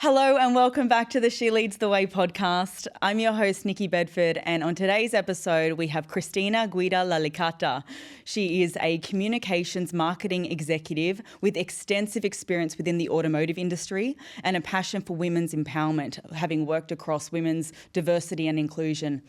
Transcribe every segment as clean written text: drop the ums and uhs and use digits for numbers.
Hello and welcome back to the She Leads the Way podcast. I'm your host, Nikki Bedford, and on today's episode, we have Cristina Guida La Licata. She is a communications marketing executive with extensive experience within the automotive industry and a passion for women's empowerment, having worked across women's diversity and inclusion.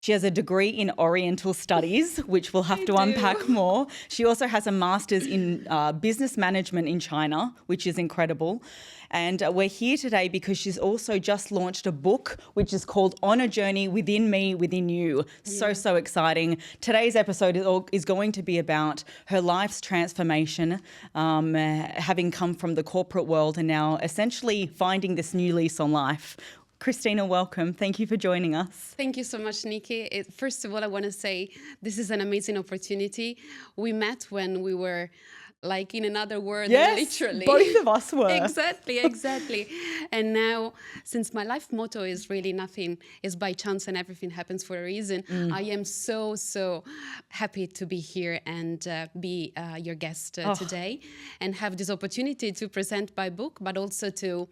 She has a degree in Oriental Studies, which we'll have to unpack more. She also has a master's in business management in China, which is incredible. And we're here today because she's also just launched a book, which is called On a Journey Within Me, Within You. So exciting. Today's episode is going to be about her life's transformation, having come from the corporate world and now essentially finding this new lease on life. Cristina, welcome. Thank you for joining us. Thank you so much, Nikki. First of all, I want to say this is an amazing opportunity. We met when we were like in another world, literally. Both of us were. Exactly. And now, since my life motto is really nothing is by chance and everything happens for a reason, I am so happy to be here and be your guest today and have this opportunity to present my book, but also to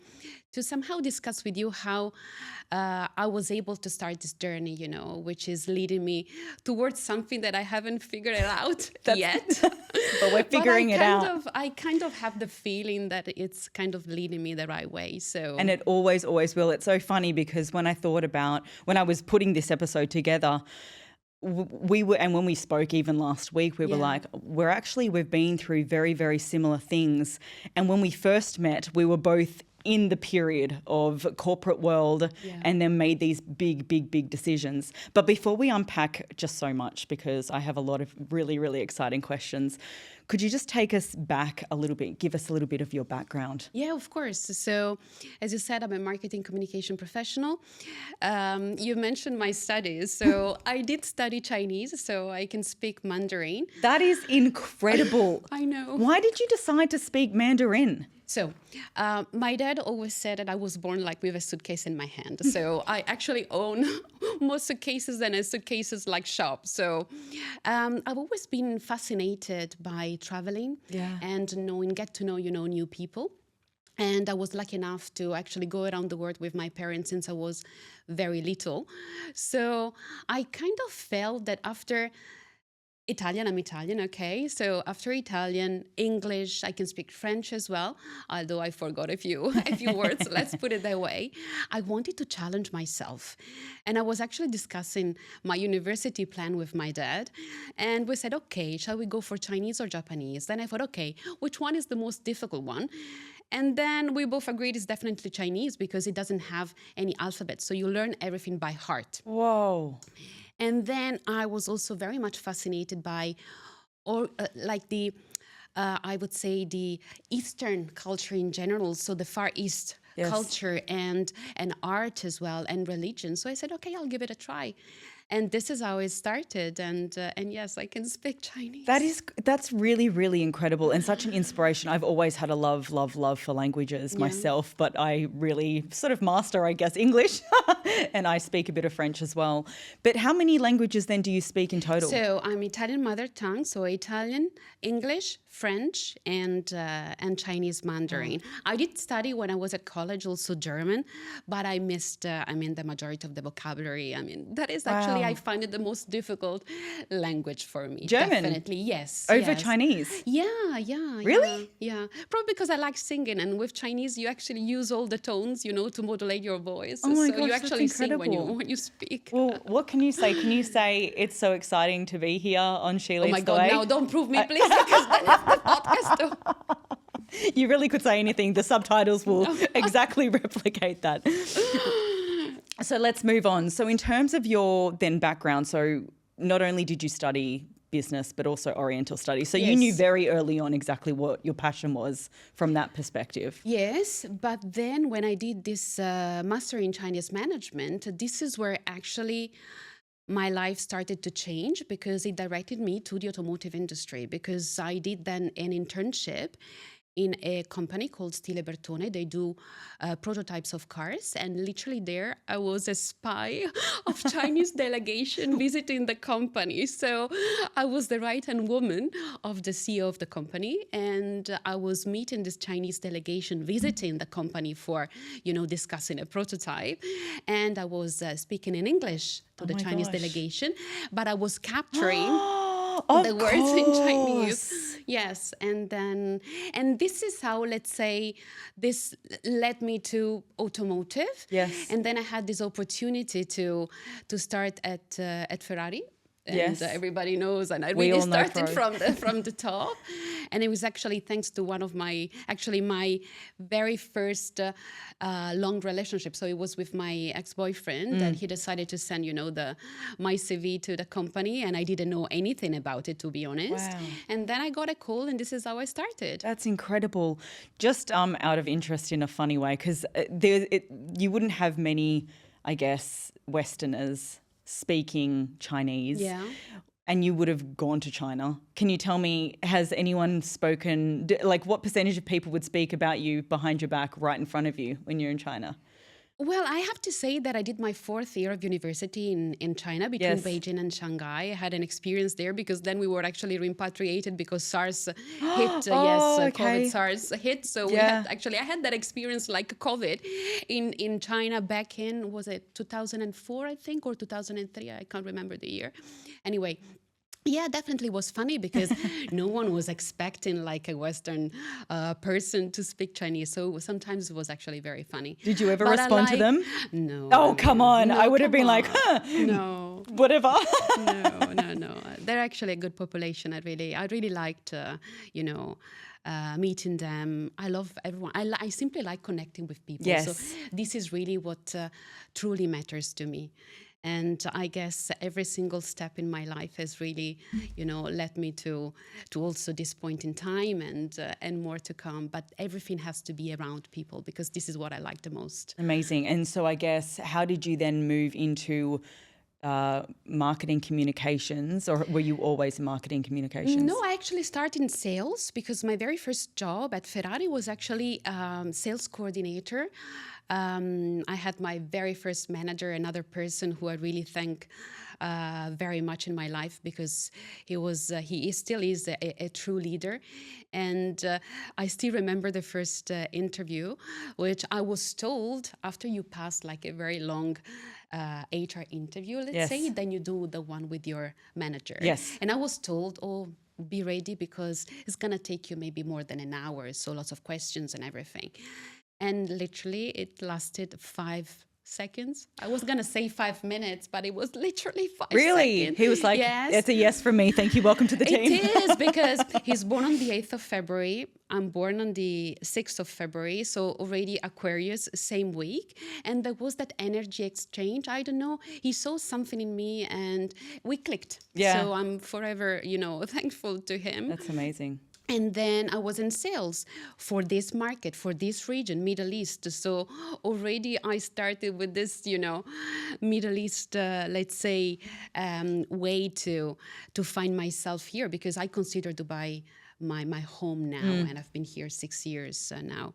somehow discuss with you how I was able to start this journey, which is leading me towards something that I haven't figured it out yet. But we're figuring it out. I kind of have the feeling that it's kind of leading me the right way. And it always will. It's so funny because when I was putting this episode together, and when we spoke even last week, we were like, we've been through very, very similar things. And when we first met, we were both in the period of corporate world and then made these big decisions. But before we unpack just so much, because I have a lot of really, really exciting questions, could you just take us back a little bit, give us a little bit of your background? Yeah, of course. So as you said, I'm a marketing communication professional. You mentioned my studies. So I did study Chinese, so I can speak Mandarin. That is incredible. I know. Why did you decide to speak Mandarin? So my dad always said that I was born like with a suitcase in my hand. So I actually own more suitcases than a suitcases like shop. So I've always been fascinated by traveling and get to know, new people. And I was lucky enough to actually go around the world with my parents since I was very little. So I kind of felt that after I'm Italian, okay? So after Italian, English, I can speak French as well, although I forgot a few words, let's put it that way. I wanted to challenge myself. And I was actually discussing my university plan with my dad. And we said, okay, shall we go for Chinese or Japanese? Then I thought, okay, which one is the most difficult one? And then we both agreed it's definitely Chinese because it doesn't have any alphabet. So you learn everything by heart. Whoa. And then I was also very much fascinated by, I would say, the Eastern culture in general, so the Far East culture and art as well, and religion. So I said, okay, I'll give it a try. And this is how it started. And yes, I can speak Chinese. That's really, really incredible and such an inspiration. I've always had a love for languages myself, but I really sort of master, I guess, English and I speak a bit of French as well. But how many languages then do you speak in total? So I'm Italian mother tongue, so Italian, English, French, and Chinese Mandarin. I did study when I was at college also German, but I missed, the majority of the vocabulary. That is actually, I find it the most difficult language for me. German? Definitely, yes. Over Chinese? Yeah. Really? Yeah. Probably because I like singing, and with Chinese, you actually use all the tones, to modulate your voice. Oh my gosh, you that's actually incredible. sing when you speak. Well, what can you say? Can you say it's so exciting to be here on She Leads the Way? Oh my God, now don't prove me, please, because then it's the podcast. You really could say anything. The subtitles will exactly replicate that. So let's move on. So in terms of your then background, so not only did you study business, but also Oriental studies. So you knew very early on exactly what your passion was from that perspective. Yes, but then when I did this master in Chinese management, this is where actually my life started to change because it directed me to the automotive industry because I did then an internship in a company called Stile Bertone. They do prototypes of cars, and literally there I was a spy of Chinese delegation visiting the company. So I was the right-hand woman of the CEO of the company, and I was meeting this Chinese delegation visiting the company for, discussing a prototype. And I was speaking in English to the Chinese delegation, but I was capturing the words in Chinese. Yes, and this is how, let's say, this led me to automotive. Yes. And then I had this opportunity to start at Ferrari. And everybody knows, and I really started from the top. And it was actually thanks to one of my very first long relationship. So it was with my ex-boyfriend, and he decided to send, my CV to the company, and I didn't know anything about it, to be honest. Wow. And then I got a call, and this is how I started. That's incredible. Just out of interest in a funny way, because you wouldn't have many, I guess, Westerners speaking Chinese. Yeah. And you would have gone to China. Can you tell me, has anyone spoken, what percentage of people would speak about you behind your back right in front of you when you're in China? Well, I have to say that I did my 4th year of university in China, between Beijing and Shanghai. I had an experience there because then we were actually repatriated because SARS hit. COVID SARS hit. So I had that experience like COVID in China back in, was it 2004, I think, or 2003? I can't remember the year. Anyway. Yeah, definitely was funny because no one was expecting like a Western person to speak Chinese. So sometimes it was actually very funny. Did you ever respond to them? No. Oh, come on. No, I would have been like, no, whatever. No. They're actually a good population. I really liked, meeting them. I love everyone. I simply like connecting with people. Yes. So this is really what truly matters to me. And I guess every single step in my life has really, led me to also this point in time and more to come. But everything has to be around people because this is what I like the most. Amazing. And so I guess, how did you then move into marketing communications, or were you always in marketing communications? No, I actually started in sales because my very first job at Ferrari was actually sales coordinator. I had my very first manager, another person who I really thank very much in my life because he still is a true leader. And I still remember the first interview, which I was told after you pass like a very long HR interview, let's say, then you do the one with your manager. Yes. And I was told, be ready because it's going to take you maybe more than an hour. So lots of questions and everything. And literally it lasted 5 seconds. I was going to say 5 minutes, but it was literally 5 seconds. Really? He was like, it's a yes from me. Thank you. Welcome to the team. It is because he's born on the 8th of February. I'm born on the 6th of February. So already Aquarius, same week. And there was that energy exchange. I don't know. He saw something in me and we clicked. Yeah. So I'm forever, thankful to him. That's amazing. And then I was in sales for this market, for this region, Middle East. So already I started with this, Middle East, let's say, way to find myself here because I consider Dubai my home now, and I've been here 6 years now.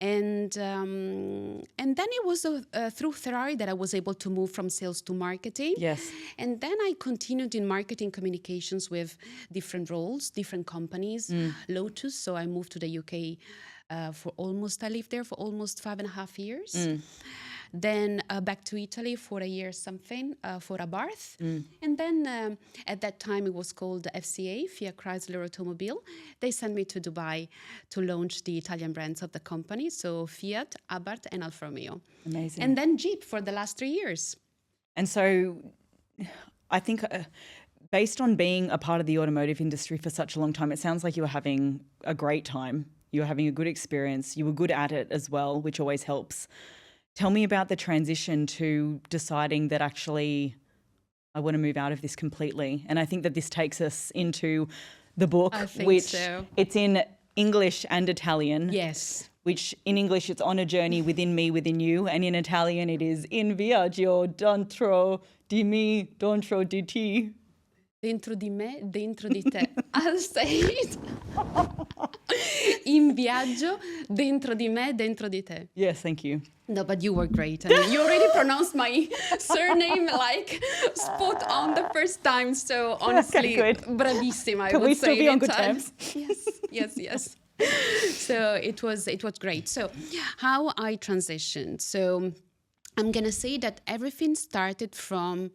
And then it was through Ferrari that I was able to move from sales to marketing. Yes. And then I continued in marketing communications with different roles, different companies, Lotus. So I moved to the UK I lived there for almost 5.5 years. Then back to Italy for a year something, for Abarth. And then at that time it was called FCA, Fiat Chrysler Automobile. They sent me to Dubai to launch the Italian brands of the company. So Fiat, Abarth and Alfa Romeo. Amazing. And then Jeep for the last 3 years. And so I think based on being a part of the automotive industry for such a long time, it sounds like you were having a great time. You were having a good experience. You were good at it as well, which always helps. Tell me about the transition to deciding that actually I want to move out of this completely. And I think that this takes us into the book, which it's in English and Italian. Yes. Which in English, it's On a Journey Within Me, Within You. And in Italian, it is In Viaggio dentro di me, dentro di te. Dentro di me, dentro di te. I'll say it. In viaggio, dentro di me, dentro di te. Yes, thank you. No, but you were great. I mean, you already pronounced my surname like spot on the first time. So honestly, good. bravissima. Can I would we still say be in on good Italian. terms? Yes. So it was great. So how I transitioned. So I'm gonna say that everything started from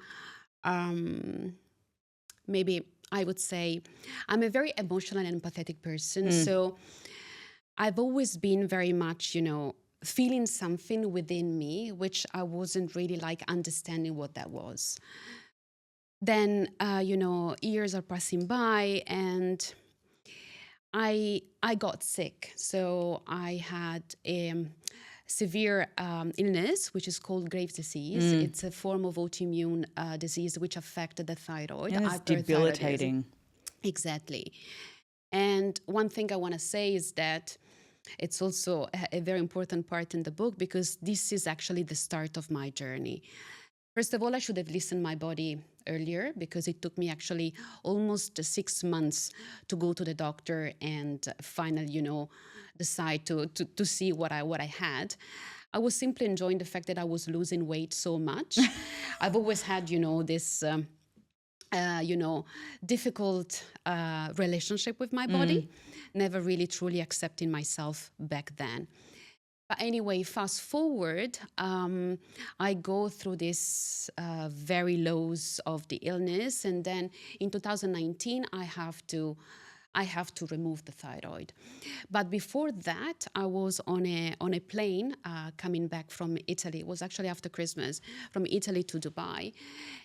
maybe I would say I'm a very emotional and empathetic person. So I've always been very much, feeling something within me, which I wasn't really like understanding what that was. Then, years are passing by and I got sick. So I had a severe illness, which is called Graves' disease. It's a form of autoimmune disease which affected the thyroid. And it's hyperthyroidism. debilitating. Exactly. And one thing I want to say is that it's also a very important part in the book because this is actually the start of my journey. First of all, I should have listened my body earlier because it took me actually almost 6 months to go to the doctor and finally, decide to see what I had. I was simply enjoying the fact that I was losing weight so much. I've always had, this difficult relationship with my body, never really truly accepting myself back then. But anyway, fast forward, I go through this very lows of the illness, and then in 2019, I have to remove the thyroid. But before that, I was on a plane coming back from Italy. It was actually after Christmas, from Italy to Dubai.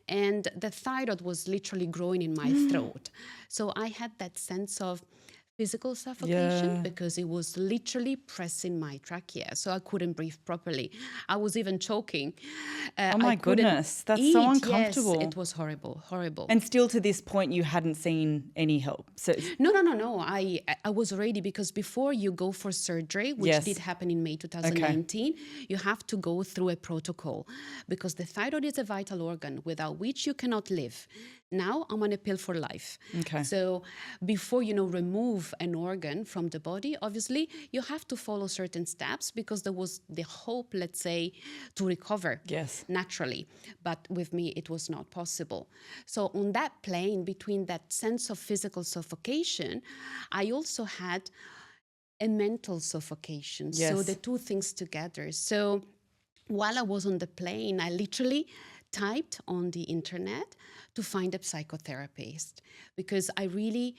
And the thyroid was literally growing in my throat. So I had that sense of physical suffocation because it was literally pressing my trachea, so I couldn't breathe properly. I was even choking. Oh my goodness, that's eat. so uncomfortable. Yes, it was horrible. And still to this point, you hadn't seen any help. So No. I was ready because before you go for surgery, which did happen in May 2019, you have to go through a protocol because the thyroid is a vital organ without which you cannot live. Now I'm on a pill for life. Okay. So before, remove an organ from the body, obviously you have to follow certain steps because there was the hope, let's say, to recover naturally. But with me, it was not possible. So on that plane, between that sense of physical suffocation, I also had a mental suffocation. So the two things together. So while I was on the plane, I literally typed on the internet to find a psychotherapist because I really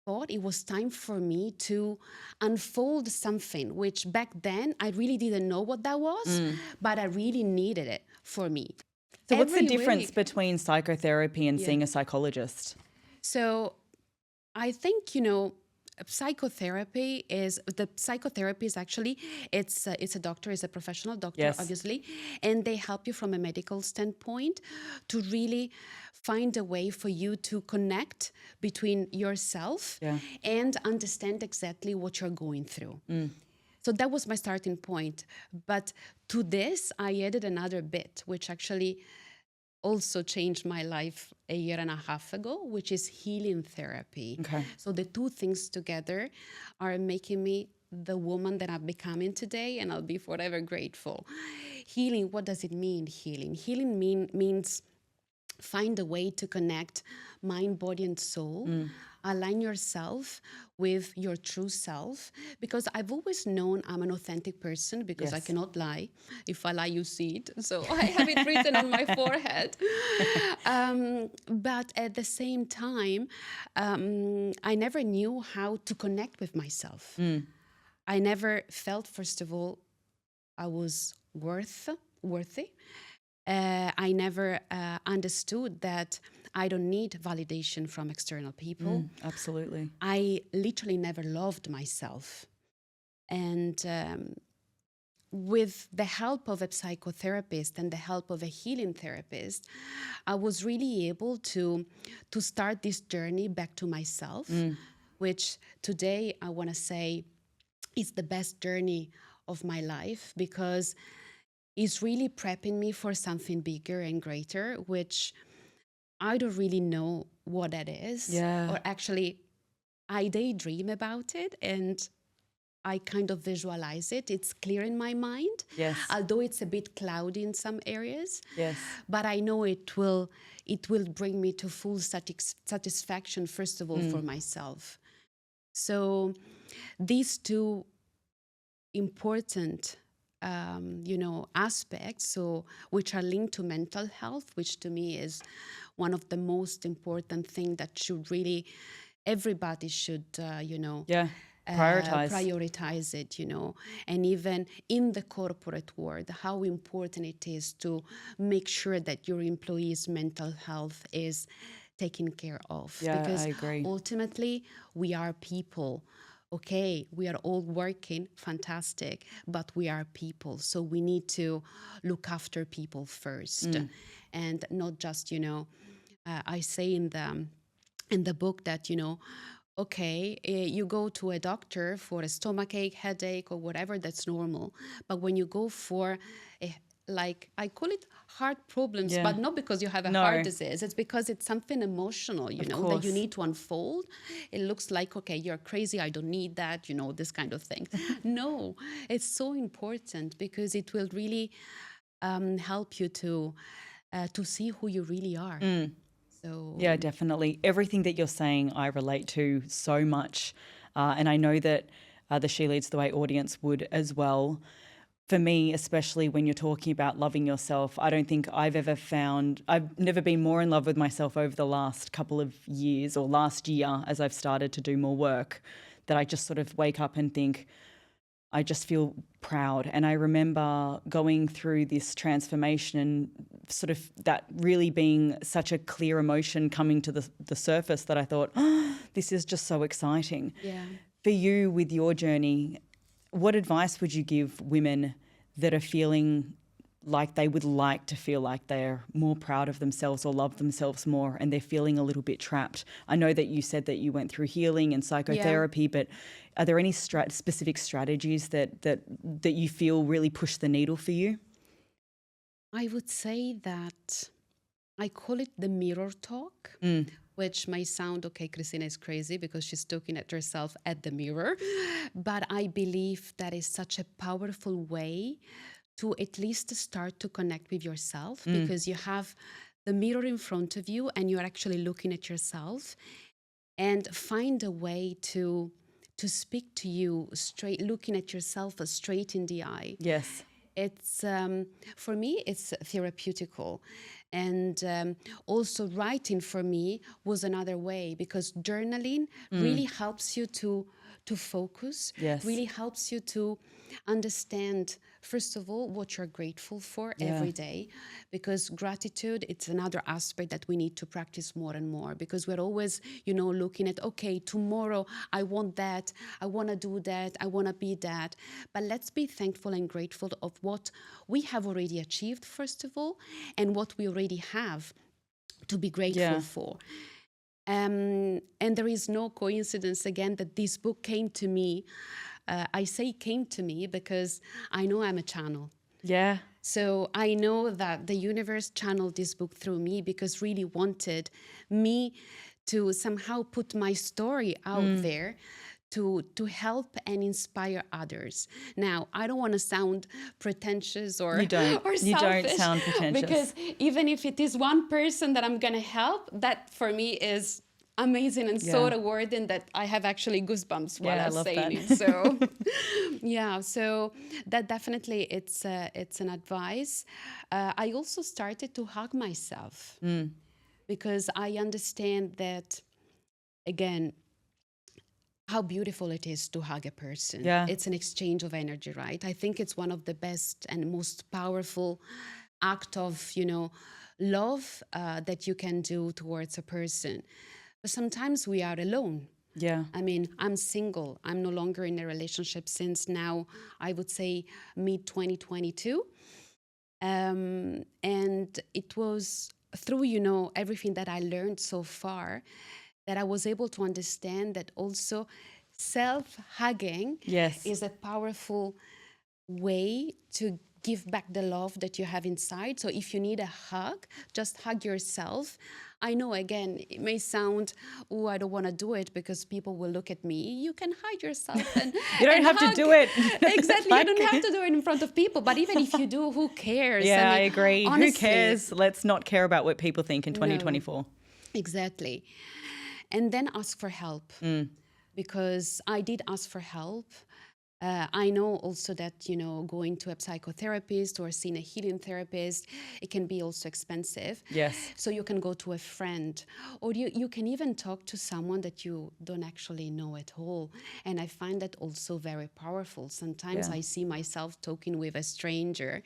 thought it was time for me to unfold something, which back then I really didn't know what that was, but I really needed it for me. So what's the difference between psychotherapy and seeing a psychologist? So I think, psychotherapy is actually it's a doctor, is a professional doctor, obviously, and they help you from a medical standpoint to really find a way for you to connect between yourself and understand exactly what you're going through. So that was my starting point. But to this, I added another bit, which actually also changed my life a year and a half ago, which is healing therapy. Okay. So the two things together are making me the woman that I'm becoming today, and I'll be forever grateful. Healing, what does it mean, healing? Healing means find a way to connect mind, body, and soul. Align yourself with your true self, because I've always known I'm an authentic person because I cannot lie. If I lie, you see it. So I have it written on my forehead. But at the same time, I never knew how to connect with myself. I never felt, first of all, I was worthy. I never understood that I don't need validation from external people. Absolutely. I literally never loved myself. And with the help of a psychotherapist and the help of a healing therapist, I was really able to start this journey back to myself, which today I want to say is the best journey of my life, because it's really prepping me for something bigger and greater, which I don't really know what that is. Yeah. Or actually, I daydream about it and I kind of visualize it. It's clear in my mind, Yes. although it's a bit cloudy in some areas. Yes. But I know it will bring me to full satisfaction, first of all, for myself. So these two important aspects, so which are linked to mental health, which to me is one of the most important thing that should really everybody should prioritize it, and even in the corporate world, how important it is to make sure that your employees' mental health is taken care of. Yeah, because I agree. ultimately we are people. Okay, we are all working, fantastic, but we are people, so we need to look after people first, and not just, I say in the book that, okay, you go to a doctor for a stomachache, headache, or whatever, that's normal. But when you go for like I call it heart problems, but not because you have a heart disease. It's because it's something emotional, that you need to unfold. It looks like, okay, you're crazy, I don't need that, this kind of thing. No, it's so important because it will really help you to see who you really are. So yeah, definitely. Everything that you're saying, I relate to so much. And I know that the She Leads the Way audience would as well. For me, especially when you're talking about loving yourself, I don't think I've never been more in love with myself over the last couple of years or last year as I've started to do more work, that I just sort of wake up and think, I just feel proud. And I remember going through this transformation and sort of that really being such a clear emotion coming to the surface that I thought, oh, this is just so exciting. yeah. For you, with your journey, what advice would you give women that are feeling like they would like to feel like they're more proud of themselves or love themselves more and they're feeling a little bit trapped? I know that you said that you went through healing and psychotherapy, but are there any specific strategies that you feel really push the needle for you? I would say that I call it the mirror talk, which may sound, okay, Cristina is crazy because she's looking at herself at the mirror. But I believe that is such a powerful way to at least start to connect with yourself, because you have the mirror in front of you and you're actually looking at yourself, and find a way to speak to you straight, looking at yourself straight in the eye. Yes. It's for me, it's therapeutical, and also writing for me was another way, because journaling really helps you to focus. Yes. Really helps you to understand, first of all, what you're grateful for every day, because gratitude, it's another aspect that we need to practice more and more, because we're always, looking at, okay, tomorrow I want that, I want to do that, I want to be that. But let's be thankful and grateful of what we have already achieved, first of all, and what we already have to be grateful for. And there is no coincidence, again, that this book came to me. I say came to me because I know I'm a channel. Yeah. So I know that the universe channeled this book through me because really wanted me to somehow put my story out there to help and inspire others. Now, I don't want to sound pretentious or You don't. or You don't selfish, sound pretentious. because even if it is one person that I'm going to help, that for me is amazing and so rewarding that I have actually goosebumps while I'm saying it. So, so that definitely it's an advice. I also started to hug myself because I understand that, again, how beautiful it is to hug a person. Yeah. It's an exchange of energy, right? I think it's one of the best and most powerful act of, love that you can do towards a person. But sometimes we are alone. Yeah. I mean, I'm single. I'm no longer in a relationship since now, I would say mid-2022. And it was through, everything that I learned so far, that I was able to understand that also self-hugging Yes. is a powerful way to give back the love that you have inside. So if you need a hug, just hug yourself. I know, again, it may sound, oh, I don't want to do it because people will look at me. You can hide yourself and you don't and have hug. to do it. Exactly. You don't have to do it in front of people. But even if you do, who cares? Yeah, I mean, agree. Honestly, Who cares? Let's not care about what people think in 2024. Exactly. And then ask for help. Because I did ask for help. I know also that, going to a psychotherapist or seeing a healing therapist, it can be also expensive. Yes. So you can go to a friend, or you can even talk to someone that you don't actually know at all. And I find that also very powerful. Sometimes I see myself talking with a stranger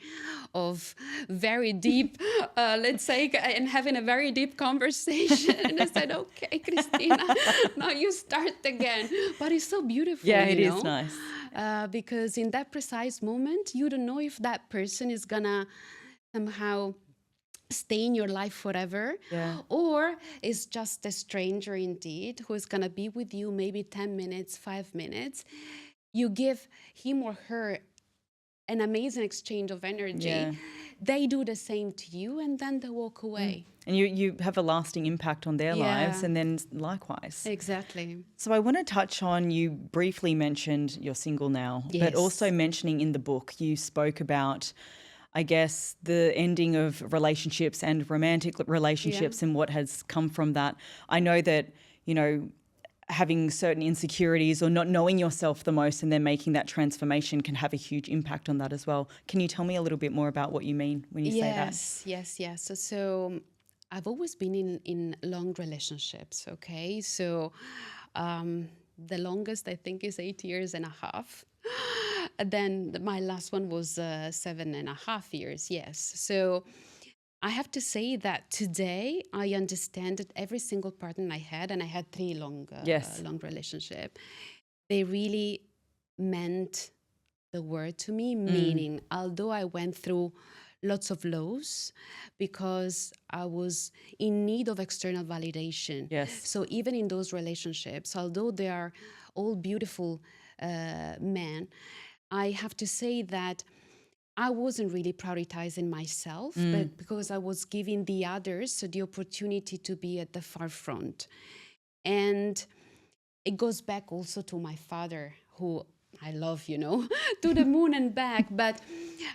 of very deep, let's say, and having a very deep conversation. And I said, okay, Cristina, now you start again. But it's so beautiful, Yeah, it is nice. Because in that precise moment, you don't know if that person is gonna somehow stay in your life forever, or is just a stranger indeed who is gonna be with you maybe 10 minutes, 5 minutes. You give him or her an amazing exchange of energy. They do the same to you, and then they walk away. And you have a lasting impact on their lives, and then likewise. Exactly. So I want to touch on, you briefly mentioned you're single now, but also mentioning in the book, you spoke about, I guess, the ending of relationships and romantic relationships and what has come from that. I know that, having certain insecurities or not knowing yourself the most and then making that transformation can have a huge impact on that as well. Can you tell me a little bit more about what you mean when you say that? Yes. So I've always been in long relationships, okay? So the longest, I think, is 8 years and a half. Then my last one was 7.5 years, yes. So I have to say that today I understand that every single partner I had, and I had 3 long relationships, they really meant the word to me, meaning although I went through lots of lows because I was in need of external validation. Yes. So even in those relationships, although they are all beautiful men, I have to say that I wasn't really prioritizing myself, but because I was giving the others the opportunity to be at the forefront. And it goes back also to my father, who I love, to the moon and back. But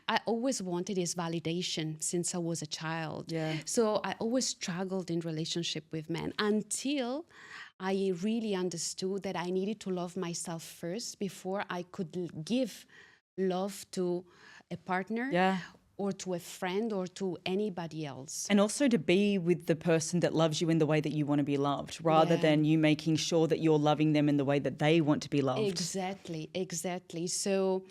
I always wanted his validation since I was a child. Yeah. So I always struggled in relationship with men until I really understood that I needed to love myself first before I could give love to a partner or to a friend or to anybody else. And also to be with the person that loves you in the way that you want to be loved, rather than you making sure that you're loving them in the way that they want to be loved. Exactly. So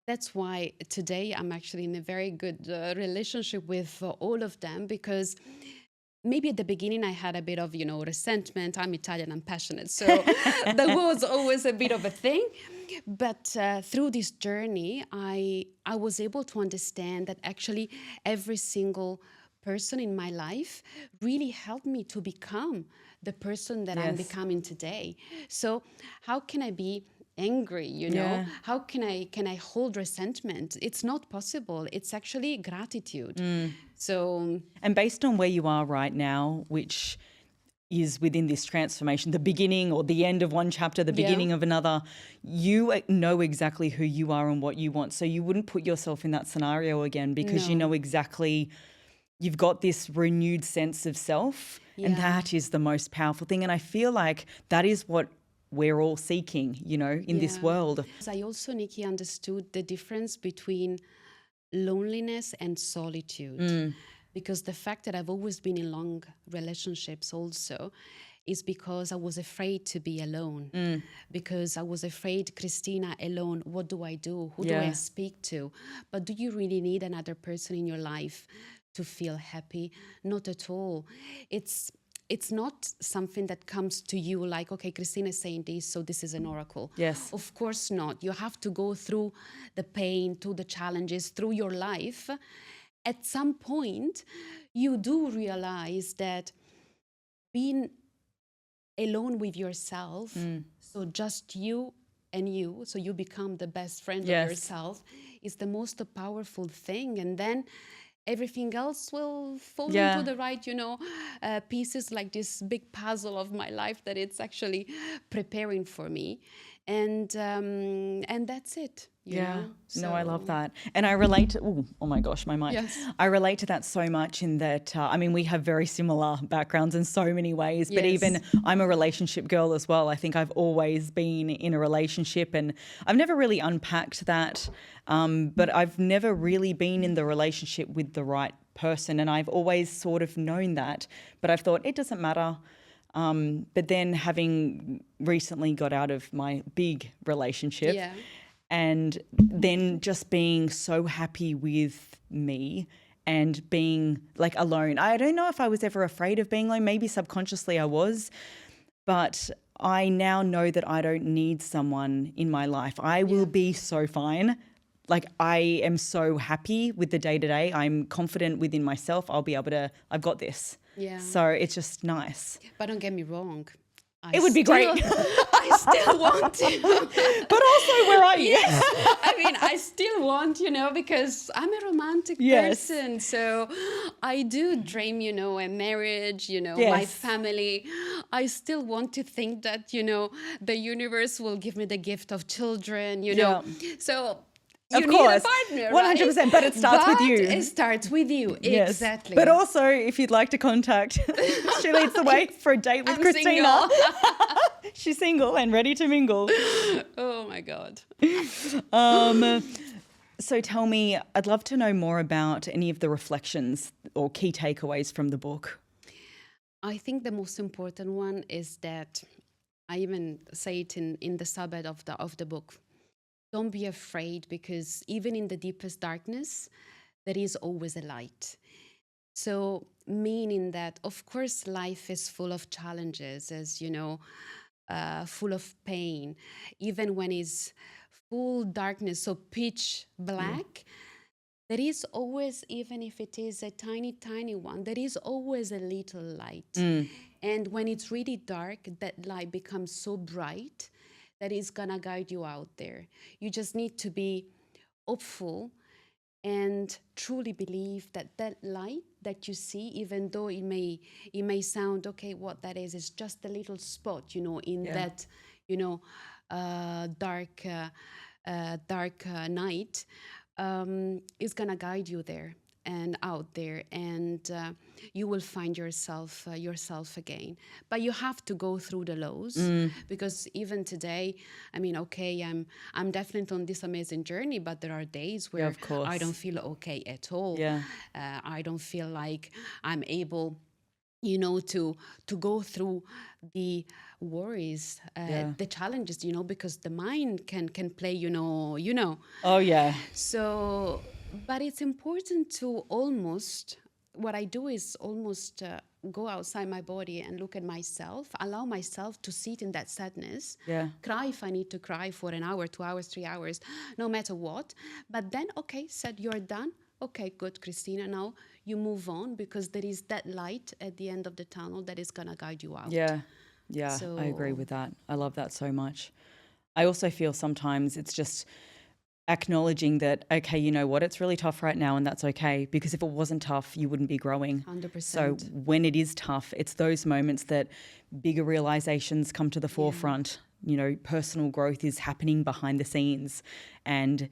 that's why today I'm actually in a very good relationship with all of them, because maybe at the beginning I had a bit of, resentment. I'm Italian, I'm passionate. So there was always a bit of a thing. But through this journey, I was able to understand that actually every single person in my life really helped me to become the person that I'm becoming today. So how can I be angry, How can I hold resentment? It's not possible. It's actually gratitude. So, and based on where you are right now, which is within this transformation, the beginning or the end of one chapter, the beginning of another, you know exactly who you are and what you want. So you wouldn't put yourself in that scenario again, because you know exactly, you've got this renewed sense of self, and that is the most powerful thing. And I feel like that is what we're all seeking, in this world. I also, Nikki, understood the difference between loneliness and solitude. Because the fact that I've always been in long relationships also is because I was afraid to be alone. Because I was afraid, Cristina, alone, what do I do? Who do I speak to? But do you really need another person in your life to feel happy? Not at all. It's not something that comes to you like, okay, Cristina is saying this, so this is an oracle. Yes. Of course not. You have to go through the pain, through the challenges, through your life. At some point, you do realize that being alone with yourself, so just you and you, so you become the best friend Yes. of yourself, is the most powerful thing. And then everything else will fall Yeah. into the right, pieces, like this big puzzle of my life that it's actually preparing for me. And that's it, you know? No, I love So, that. And I relate to, oh my gosh, my mic. Yes. I relate to that so much in that, we have very similar backgrounds in so many ways, but Yes. even I'm a relationship girl as well. I think I've always been in a relationship and I've never really unpacked that, but I've never really been in the relationship with the right person. And I've always sort of known that, but I've thought it doesn't matter. But then having recently got out of my big relationship, Yeah. and then just being so happy with me and being like alone. I don't know if I was ever afraid of being alone. Maybe subconsciously I was, but I now know that I don't need someone in my life. I will be so fine. Like I am so happy with the day to day. I'm confident within myself. I've got this. Yeah. So it's just nice. But don't get me wrong. It would be great. I still want to. But also, where are you? I mean, I still want, because I'm a romantic Yes. person. So I do dream, a marriage, my Yes. family. I still want to think that, the universe will give me the gift of children, Yeah. So Of you course, need a partner, 100%, right? but it starts with you. It starts with you, Yes. exactly. But also, if you'd like to contact, she leads the way for a date with I'm Cristina. single. She's single and ready to mingle. Oh my God. So tell me, I'd love to know more about any of the reflections or key takeaways from the book. I think the most important one is that I even say it in the subhead of the book. Don't be afraid, because even in the deepest darkness, there is always a light. So meaning that, of course, life is full of challenges, as you know, full of pain. Even when it's full darkness, so pitch black, there is always, even if it is a tiny, tiny one, there is always a little light. And when it's really dark, that light becomes so bright that it's gonna guide you out there. You just need to be hopeful and truly believe that that light that you see, even though it may sound okay, what that is just a little spot, in that, dark night, is gonna guide you there and out there, and you will find yourself again. But you have to go through the lows, because even today, I'm definitely on this amazing journey, but there are days where of course. I don't feel okay at all. Yeah. I don't feel like I'm able, to go through the worries, the challenges, because the mind can play, Oh, yeah. So, but it's important to what I do is almost go outside my body and look at myself, allow myself to sit in that sadness, cry if I need to cry for an hour, 2 hours, 3 hours, no matter what. But then, okay, said you're done. Okay, good, Cristina. Now you move on, because there is that light at the end of the tunnel that is going to guide you out. Yeah, I agree with that. I love that so much. I also feel sometimes it's just acknowledging that, okay, you know what, it's really tough right now, and that's okay, because if it wasn't tough, you wouldn't be growing. 100%. So when it is tough, it's those moments that bigger realizations come to the forefront. Personal growth is happening behind the scenes. And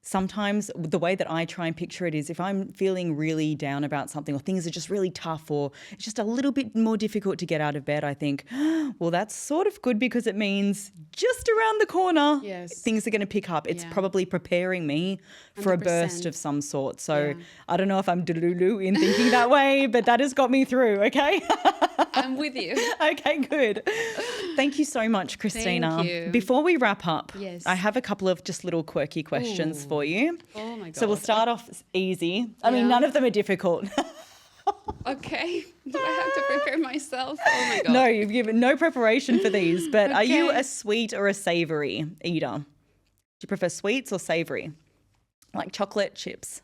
sometimes the way that I try and picture it is, if I'm feeling really down about something, or things are just really tough, or it's just a little bit more difficult to get out of bed, I think, well, that's sort of good, because it means just around the corner, things are going to pick up. It's probably preparing me for 100%. A burst of some sort. So I don't know if I'm delulu in thinking that way, but that has got me through, okay? I'm with you. Okay, good. Thank you so much, Cristina. Thank you. Before we wrap up, Yes. I have a couple of just little quirky questions for you. Oh my God. So we'll start off easy. I mean, none of them are difficult. Okay. Do I have to prepare myself? Oh my God. No, you've given no preparation for these, but are you Okay. a sweet or a savory eater? Do you prefer sweets or savory? Like chocolate chips?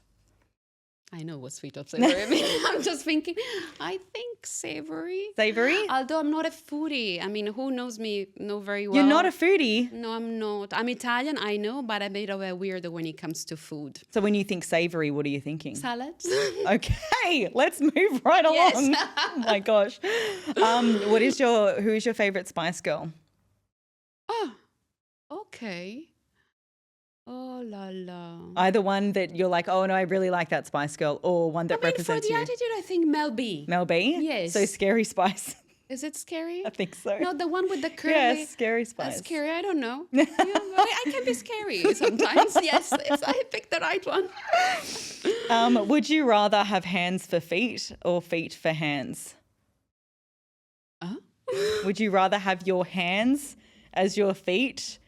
I know what sweet or savory. I mean, I'm just thinking, I think savory. Savory? Although I'm not a foodie. I mean, who knows me know very well. You're not a foodie? No, I'm not. I'm Italian, I know, but I'm a bit of a weirdo when it comes to food. So when you think savory, what are you thinking? Salads. Okay, let's move right along. Yes. Oh my gosh. Who is your favorite Spice Girl? Oh, okay. Oh la la. Either one that you're like, oh no, I really like that Spice Girl, or one that represents for the you. attitude, I think Mel B. Mel B? Yes. So Scary Spice. Is it scary? I think so. No, the one with the curly. Yes, Scary Spice. Scary, I don't know. Yeah, but I can be scary sometimes. Yes, I picked the right one. Would you rather have hands for feet or feet for hands? Would you rather have your hands as your feet?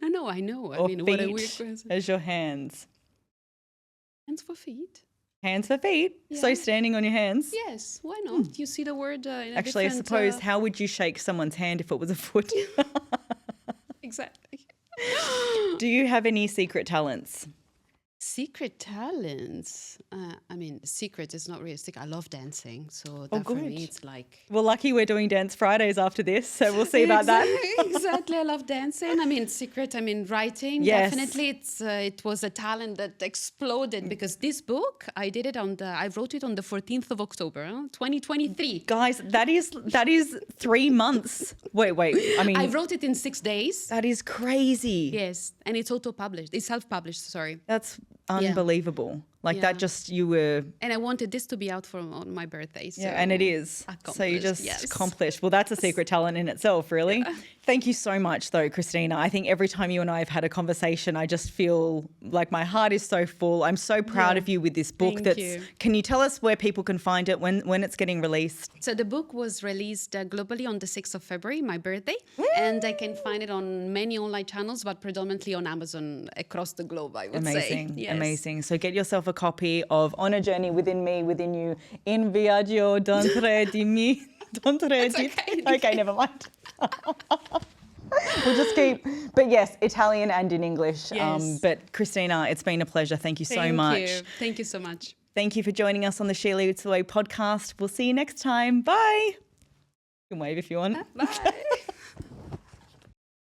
No, I know. I Or mean, feet what a weird question. as your hands? Hands for feet? Hands for feet. Yeah. So standing on your hands. Yes, why not? You see the word in a Actually, I different, suppose, how would you shake someone's hand if it was a foot? Exactly. Do you have any secret talents? Secret talents. I mean, secret is not realistic. I love dancing, so that for me good. it's like. Well, lucky we're doing Dance Fridays after this, so we'll see about that. Exactly, I love dancing. I mean, secret. I mean, writing. Yes. Definitely, it was a talent that exploded because this book I wrote it on the 14th of October, 2023. Guys, that is 3 months. Wait. I mean, I wrote it in 6 days. that is crazy. Yes, and it's auto-published. It's self-published. Sorry. That's unbelievable. Like that, Yeah. just you were. And I wanted this to be out on my birthday. So Yeah, and it is. So you just yes. accomplished. Well, that's a secret talent in itself, really. Yeah. Thank you so much, though, Cristina. I think every time you and I have had a conversation, I just feel like my heart is so full. I'm so proud of you with this book. Thank you. Can you tell us where people can find it, when it's getting released? So the book was released globally on the 6th of February, my birthday. And I can find it on many online channels, but predominantly on Amazon across the globe, I would say. Amazing, Yes. amazing. So get yourself a copy of On a Journey Within Me, Within You, In Viaggio dentro di me. Okay, never mind. We'll just keep, but yes, Italian and in English. Yes. But Cristina, it's been a pleasure. Thank you so much. Thank you so much. Thank you for joining us on the She Leads the Way podcast. We'll see you next time. Bye. You can wave if you want. Bye.